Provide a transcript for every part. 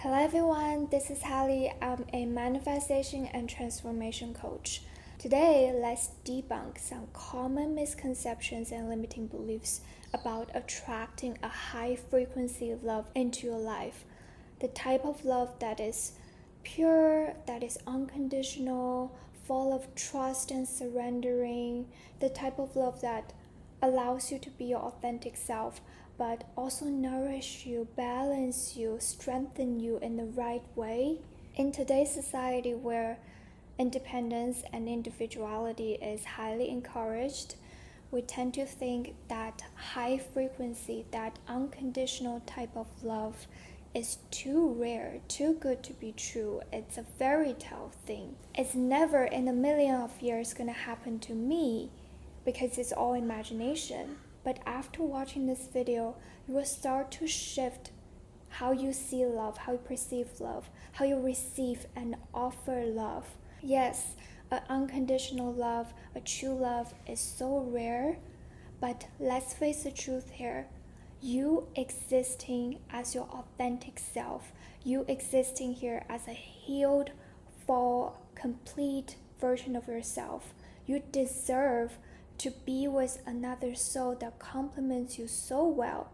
Hello everyone, this is Hallie. I'm a manifestation and transformation coach. Today, let's debunk some common misconceptions and limiting beliefs about attracting a high frequency love into your life. The type of love that is pure, that is unconditional, full of trust and surrendering, the type of love that allows you to be your authentic self, but also nourish you, balance you, strengthen you in the right way. In today's society where independence and individuality is highly encouraged, we tend to think that high frequency, that unconditional type of love is too rare, too good to be true. It's a fairy tale thing. It's never in a million of years gonna happen to me because it's all imagination. But after watching this video, you will start to shift how you see love, how you perceive love, how you receive and offer love. Yes, an unconditional love, a true love is so rare, but let's face the truth here. You existing as your authentic self, you existing here as a healed, full, complete version of yourself, you deserve to be with another soul that complements you so well.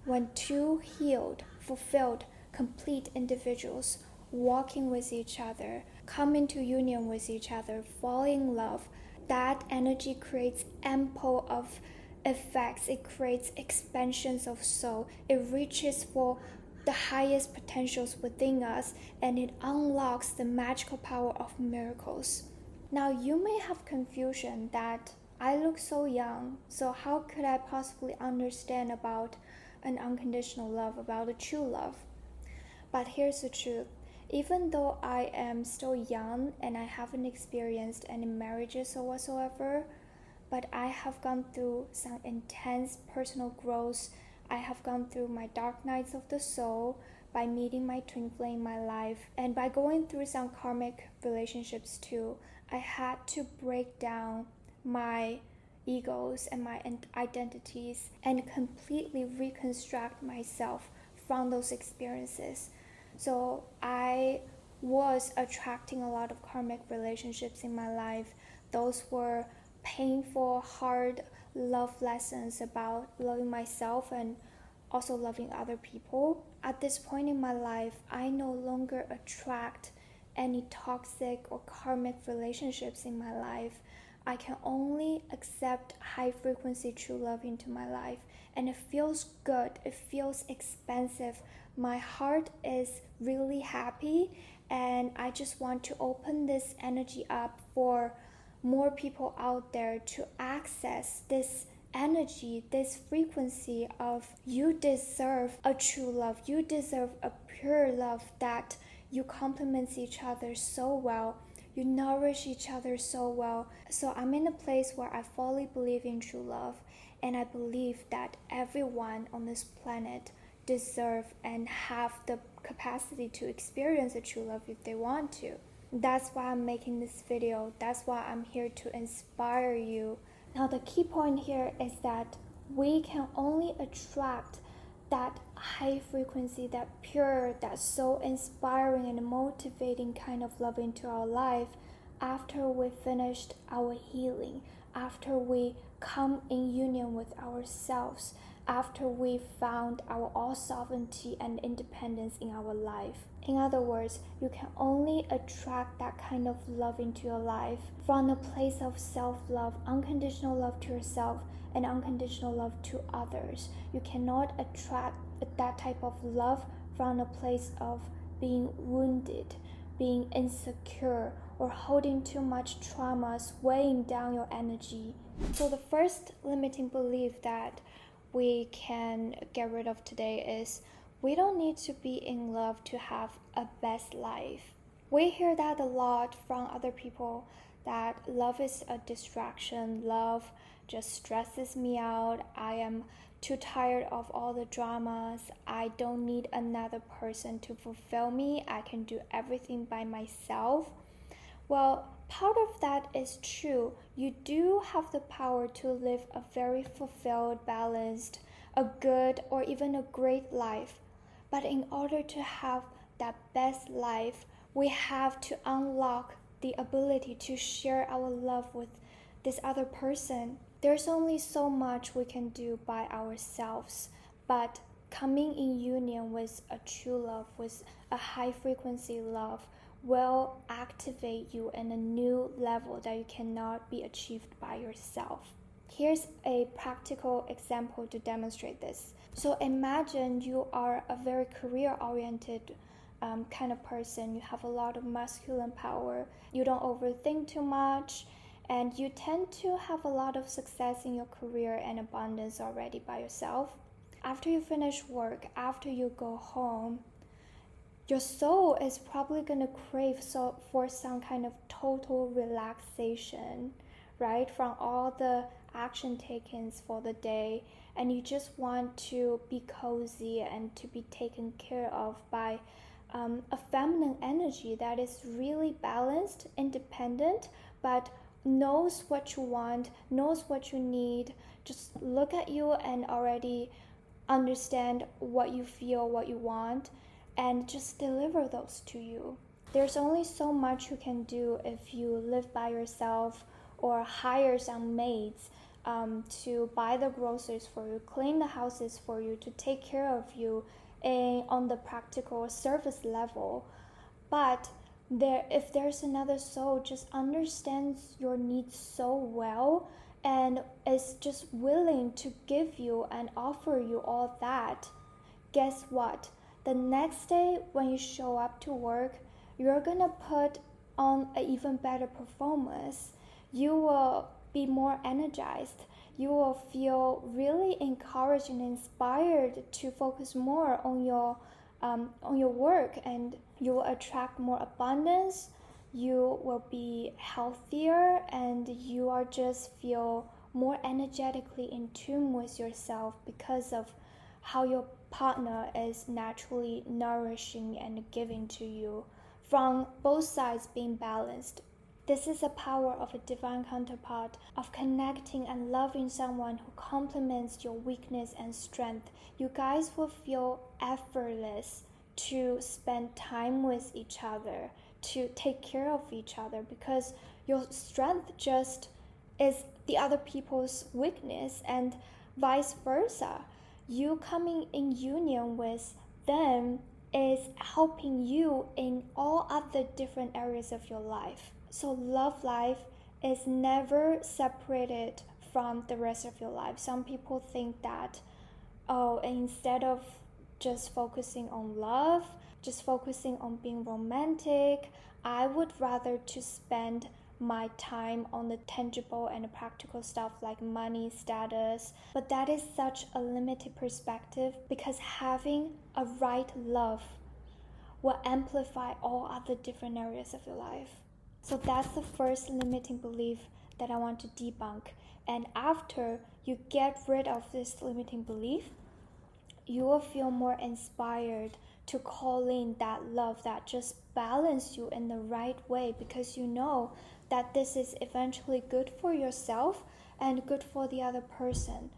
When two healed, fulfilled, complete individuals walking with each other, come into union with each other, fall in love, that energy creates ample of effects. It creates expansions of soul. It reaches for the highest potentials within us, and it unlocks the magical power of miracles. Now you may have confusion that I look so young, so how could I possibly understand about an unconditional love, about a true love? But here's the truth. Even though I am still young and I haven't experienced any marriages or whatsoever, but I have gone through some intense personal growth. I have gone through my dark nights of the soul by meeting my twin flame in my life, and by going through some karmic relationships too. I had to break down my egos and my identities and completely reconstruct myself from those experiences. So I was attracting a lot of karmic relationships in my life. Those were painful, hard love lessons about loving myself and also loving other people. At this point in my life, I no longer attract any toxic or karmic relationships in my life. I can only accept high frequency true love into my life, and it feels good, it feels expansive. My heart is really happy, and I just want to open this energy up for more people out there to access this energy, this frequency of you deserve a true love, you deserve a pure love that you complement each other so well, you nourish each other so well. So I'm in a place where I fully believe in true love, and I believe that everyone on this planet deserve and have the capacity to experience a true love if they want to. That's why I'm making this video. That's why I'm here to inspire you. Now the key point here is that we can only attract that high frequency, that pure, that so inspiring and motivating kind of love into our life after we finished our healing, after we come in union with ourselves, after we found our all-sovereignty and independence in our life. In other words, you can only attract that kind of love into your life from a place of self-love, unconditional love to yourself, and unconditional love to others. You cannot attract that type of love from a place of being wounded, being insecure, or holding too much traumas, weighing down your energy. So the first limiting belief that we can get rid of today is we don't need to be in love to have a best life. We hear that a lot from other people, that love is a distraction, love just stresses me out, I am too tired of all the dramas, I don't need another person to fulfill me, I can do everything by myself. Well, part of that is true. You do have the power to live a very fulfilled, balanced, a good, or even a great life. But in order to have that best life, we have to unlock the ability to share our love with this other person. There's only so much we can do by ourselves, but coming in union with a true love, with a high frequency love, will activate you in a new level that you cannot be achieved by yourself. Here's a practical example to demonstrate this. So imagine you are a very career-oriented kind of person. You have a lot of masculine power. You don't overthink too much, and you tend to have a lot of success in your career and abundance already by yourself. After you finish work, after you go home, your soul is probably going to crave for some kind of total relaxation, right? From all the action taken for the day, and you just want to be cozy and to be taken care of by a feminine energy that is really balanced, independent, but knows what you want, knows what you need, just look at you and already understand what you feel, what you want, and just deliver those to you. There's only so much you can do if you live by yourself or hire some maids to buy the groceries for you, clean the houses for you, to take care of you on the practical service level. But if there's another soul just understands your needs so well and is just willing to give you and offer you all that, guess what? The next day when you show up to work, you're gonna put on an even better performance. You will be more energized. You will feel really encouraged and inspired to focus more on your work, and you will attract more abundance. You will be healthier, and you are just feel more energetically in tune with yourself because of how your partner is naturally nourishing and giving to you, from both sides being balanced. This is the power of a divine counterpart, of connecting and loving someone who complements your weakness and strength. You guys will feel effortless to spend time with each other, to take care of each other, because your strength just is the other people's weakness, and vice versa. You coming in union with them is helping you in all other different areas of your life. So love life is never separated from the rest of your life. Some people think that, oh, instead of just focusing on love, just focusing on being romantic, I would rather to spend my time on the tangible and the practical stuff like money, status. But that is such a limited perspective, because having a right love will amplify all other different areas of your life. So that's the first limiting belief that I want to debunk. And after you get rid of this limiting belief, you will feel more inspired to call in that love that just balance you in the right way, because you know that this is eventually good for yourself and good for the other person.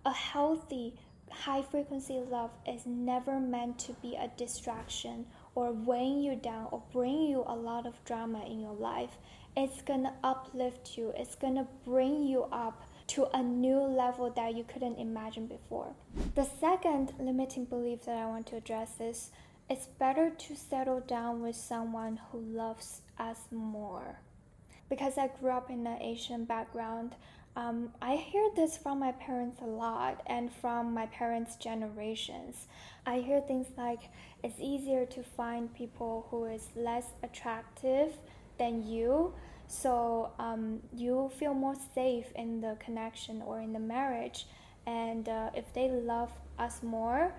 A healthy, high frequency love is never meant to be a distraction or weighing you down or bring you a lot of drama in your life. It's gonna uplift you. It's gonna bring you up to a new level that you couldn't imagine before. The second limiting belief that I want to address is, it's better to settle down with someone who loves us more. Because I grew up in an Asian background, I hear this from my parents a lot, and from my parents' generations. I hear things like, it's easier to find people who is less attractive than you, so you feel more safe in the connection or in the marriage, and if they love us more,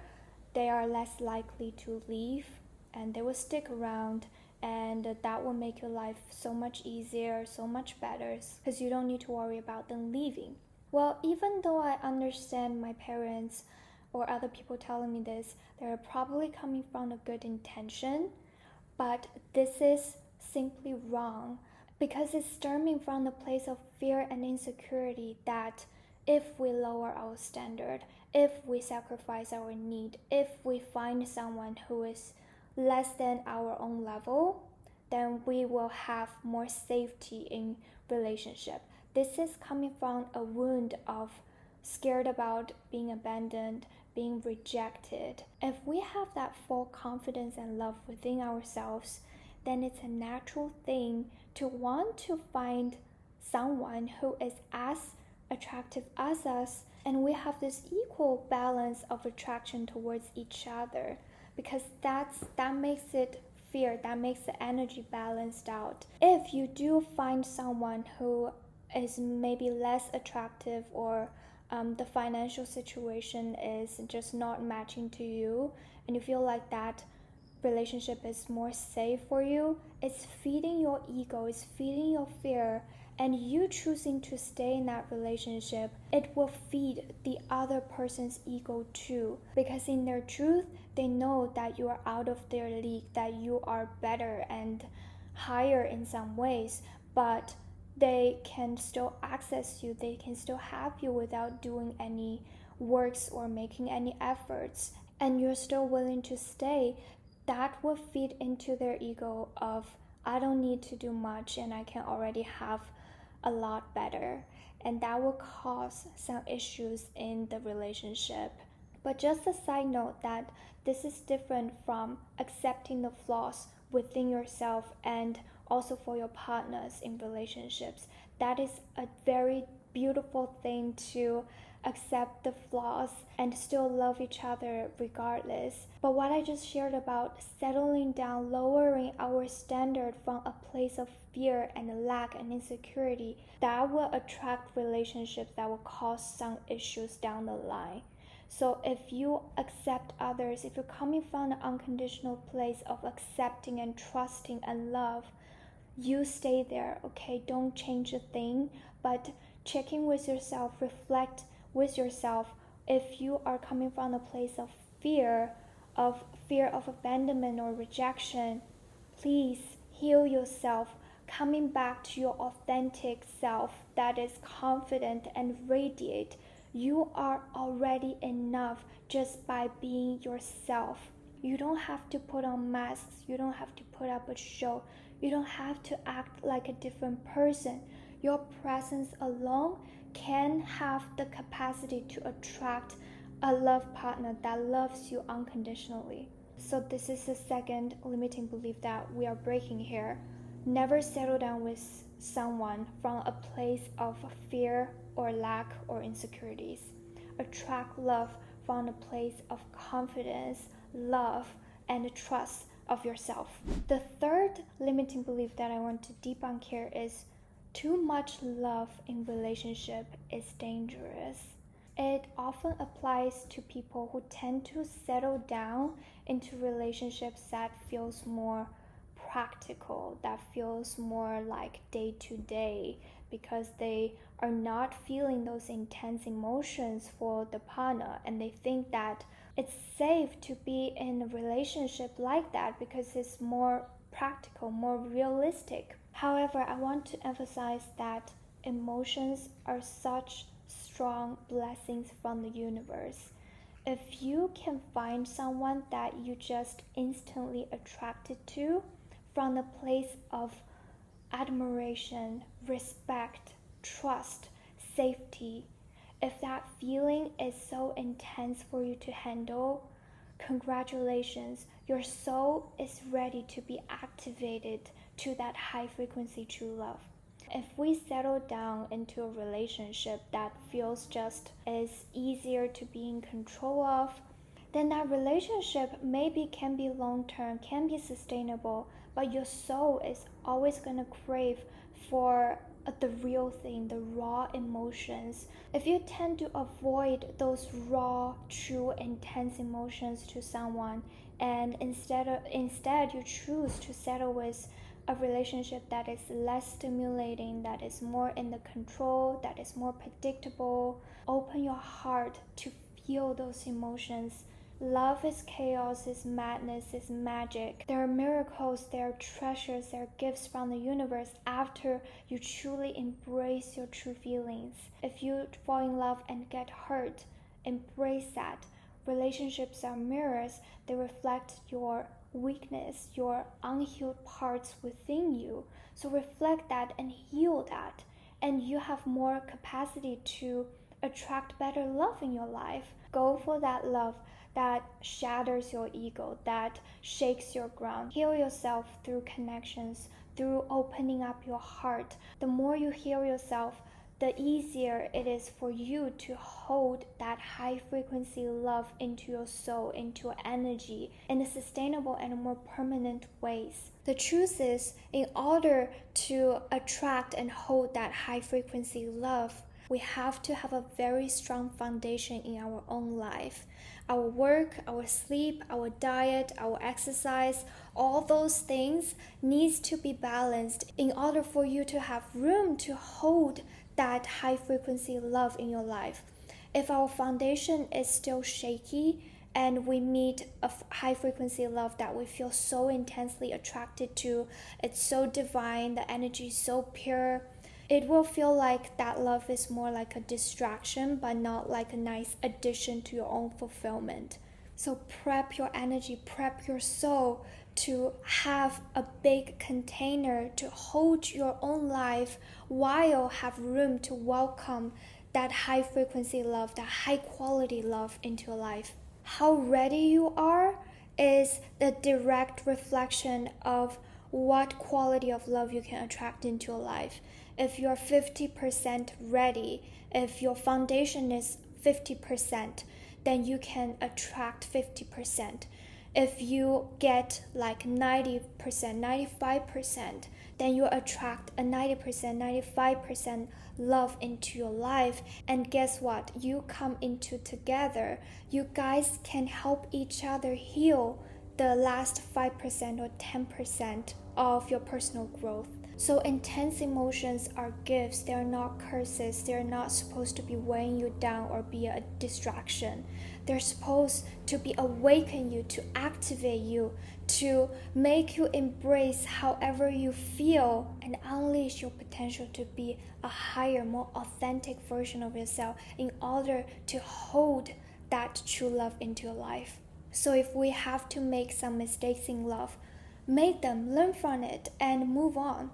they are less likely to leave, and they will stick around, and that will make your life so much easier, so much better, because you don't need to worry about them leaving. Well, even though I understand my parents or other people telling me this, they're probably coming from a good intention, but this is simply wrong, because it's stemming from the place of fear and insecurity that if we lower our standard, if we sacrifice our need, if we find someone who is less than our own level, then we will have more safety in relationship. This is coming from a wound of scared about being abandoned, being rejected. If we have that full confidence and love within ourselves, then it's a natural thing to want to find someone who is as attractive as us, and we have this equal balance of attraction towards each other, because that makes it fair, that makes the energy balanced out. If you do find someone who is maybe less attractive, or the financial situation is just not matching to you, and you feel like that relationship is more safe for you, it's feeding your ego, it's feeding your fear, and you choosing to stay in that relationship, it will feed the other person's ego too, because in their truth they know that you are out of their league, that you are better and higher in some ways, but they can still access you, they can still have you without doing any works or making any efforts, and you're still willing to stay. That will feed into their ego of, I don't need to do much and I can already have a lot better, and that will cause some issues in the relationship. But just a side note that this is different from accepting the flaws within yourself and also for your partners in relationships. That is a very beautiful thing, to accept the flaws and still love each other regardless. But what I just shared about settling down, lowering our standard from a place of fear and lack and insecurity, that will attract relationships that will cause some issues down the line. So if you accept others, if you're coming from an unconditional place of accepting and trusting and love, you stay there, okay? Don't change a thing, but check in with yourself, reflect with yourself. If you are coming from a place of fear of abandonment or rejection, please heal yourself, coming back to your authentic self that is confident and radiate. You are already enough just by being yourself. You don't have to put on masks, you don't have to put up a show, you don't have to act like a different person. Your presence alone can have the capacity to attract a love partner that loves you unconditionally. So this is the second limiting belief that we are breaking here. Never settle down with someone from a place of fear or lack or insecurities. Attract love from a place of confidence, love, and trust of yourself. The third limiting belief that I want to debunk here is too much love in relationship is dangerous. It often applies to people who tend to settle down into relationships that feels more practical, that feels more like day to day, because they are not feeling those intense emotions for the partner, and they think that it's safe to be in a relationship like that because it's more practical, more realistic. However, I want to emphasize that emotions are such strong blessings from the universe. If you can find someone that you just instantly attracted to from the place of admiration, respect, trust, safety, if that feeling is so intense for you to handle, congratulations, your soul is ready to be activated to that high frequency true love. If we settle down into a relationship that feels just is easier to be in control of, then that relationship maybe can be long-term, can be sustainable, but your soul is always going to crave for the real thing, the raw emotions. If you tend to avoid those raw, true, intense emotions to someone, and instead you choose to settle with a relationship that is less stimulating, that is more in the control, that is more predictable, open your heart to feel those emotions. Love is chaos, is madness, is magic. There are miracles, there are treasures, there are gifts from the universe after you truly embrace your true feelings. If you fall in love and get hurt, embrace that. Relationships are mirrors, they reflect your weakness, your unhealed parts within you. So reflect that and heal that, and you have more capacity to attract better love in your life. Go for that love that shatters your ego, that shakes your ground. Heal yourself through connections, through opening up your heart. The more you heal yourself, the easier it is for you to hold that high frequency love into your soul, into your energy, in a sustainable and more permanent ways. The truth is, in order to attract and hold that high frequency love, we have to have a very strong foundation in our own life. Our work, our sleep, our diet, our exercise, all those things needs to be balanced in order for you to have room to hold that high frequency love in your life. If our foundation is still shaky and we meet a high frequency love that we feel so intensely attracted to, it's so divine, the energy is so pure, it will feel like that love is more like a distraction, but not like a nice addition to your own fulfillment. So prep your energy, prep your soul to have a big container to hold your own life while have room to welcome that high frequency love, that high quality love into your life. How ready you are is the direct reflection of what quality of love you can attract into your life. If you're 50% ready, if your foundation is 50%, then you can attract 50%. If you get like 90%, 95%, then you attract a 90%, 95% love into your life. And guess what? You come into together. You guys can help each other heal the last 5% or 10% of your personal growth. So intense emotions are gifts. They're not curses. They're not supposed to be weighing you down or be a distraction. They're supposed to be awaken you, to activate you, to make you embrace however you feel and unleash your potential to be a higher, more authentic version of yourself in order to hold that true love into your life. So if we have to make some mistakes in love, make them, learn from it, and move on.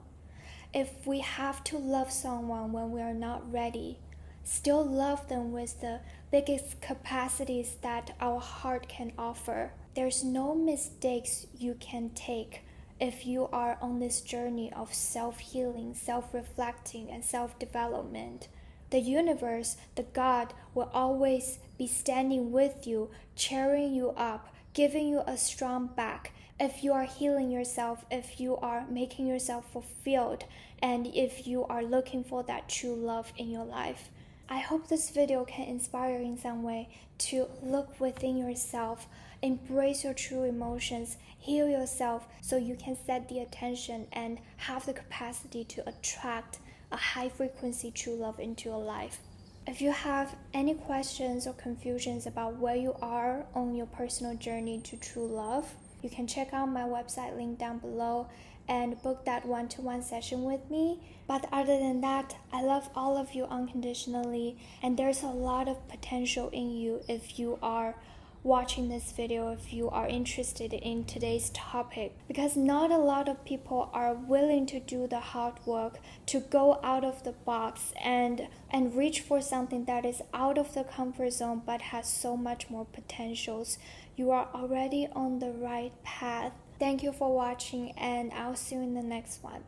If we have to love someone when we are not ready, still love them with the biggest capacities that our heart can offer. There's no mistakes you can take if you are on this journey of self-healing, self-reflecting, and self-development. The universe, the God, will always be standing with you, cheering you up, giving you a strong back. If you are healing yourself, if you are making yourself fulfilled, and if you are looking for that true love in your life. I hope this video can inspire you in some way to look within yourself, embrace your true emotions, heal yourself so you can set the attention and have the capacity to attract a high frequency true love into your life. If you have any questions or confusions about where you are on your personal journey to true love, you can check out my website link down below and book that one-to-one session with me. But other than that, I love all of you unconditionally, and there's a lot of potential in you if you are watching this video, if you are interested in today's topic, because not a lot of people are willing to do the hard work to go out of the box and reach for something that is out of the comfort zone but has so much more potentials. You are already on the right path. Thank you for watching, and I'll see you in the next one.